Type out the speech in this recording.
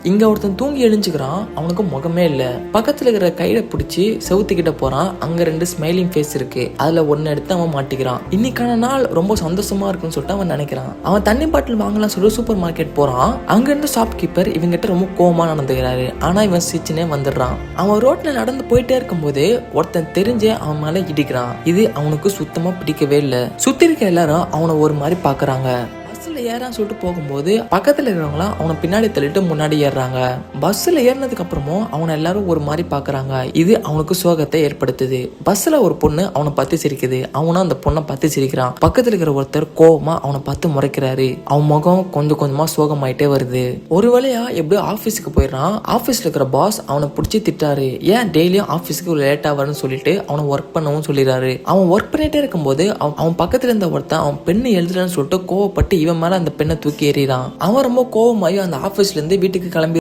இங்க ஒருத்தன் தூங்கி எழுஞ்சுக்கிறான். அவனுக்கு முகமே இல்ல. பக்கத்துல இருக்கிற கையில பிடிச்சி செவுத்துக்கிட்ட போறான். அங்க 2 ஸ்மைலிங் ஃபேஸ் இருக்கு. அதுல ஒன்னு எடுத்து அவன் மாட்டிக்கிறான். இன்னைக்கான நாள் ரொம்ப சந்தோஷமா இருக்குன்னு சொல்லிட்டு அவன் நினைக்கிறான். அவன் தண்ணி பாட்டில் வாங்கலாம் சொல்லி சூப்பர் மார்க்கெட் போறான். அங்க இருந்து ஷாப் கீப்பர் இவங்கிட்ட ரொம்ப கோவமா நடந்துக்கிறாரு. ஆனா இவன் சிரிச்சுனே வந்துடுறான். அவன் ரோட்ல நடந்து போயிட்டே இருக்கும்போது ஒருத்தன் தெரிஞ்சு அவன் மேல இடிக்கிறான். இது அவனுக்கு சுத்தமா பிடிக்கவே இல்ல. சுத்தி இருக்க எல்லாரும் அவனை ஒரு மாதிரி பாக்குறாங்க. பஸ்ல ஏறான்னு சொல்லிட்டு போகும்போது பக்கத்துல இருக்கிறவங்களாம் அவனை பின்னாடி தள்ளிட்டு முன்னாடி ஏறுறாங்க. பஸ்ல ஏறினதுக்கு அப்புறமும் அவனை எல்லாரும் ஒரு மாதிரி பாக்குறாங்க. இது அவனுக்கு சோகத்தை ஏற்படுத்துது. பஸ்ல ஒரு பொண்ணு அவனை பார்த்து சிரிக்குது. அவனும் அந்த பொண்ணை பார்த்து சிரிக்கிறான். பக்கத்துல இருக்கிற ஒருத்தர் கோவமா அவனை பார்த்து முறைக்கிறாரு. அவன் முகம் கொஞ்சம் கொஞ்சமா சோகமாயிட்டே வருது. ஒரு வழியா எப்படியோ ஆபீஸுக்கு போயிடறான். ஆபீஸ்ல இருக்கிற பாஸ் அவனை பிடிச்சி திட்டாரு. ஏன் டெய்லியும் ஆபீஸுக்கு லேட்டா வரன்னு சொல்லிட்டு அவனை ஒர்க் பண்ணவும் சொல்லிடுறாரு. அவன் ஒர்க் பண்ணிட்டே இருக்கும்போது அவன் பக்கத்துல இருந்த ஒருத்தன் அவன் பெண்ணு எழுதுறன்னு சொல்லிட்டு கோவப்பட்டு இவன் மேல அந்த பெண்ணை தூக்கி எறிறான். அவன் ரொம்ப கோவமாயி அந்த ஆபீஸ்ல இருந்து வீட்டுக்கு கிளம்பி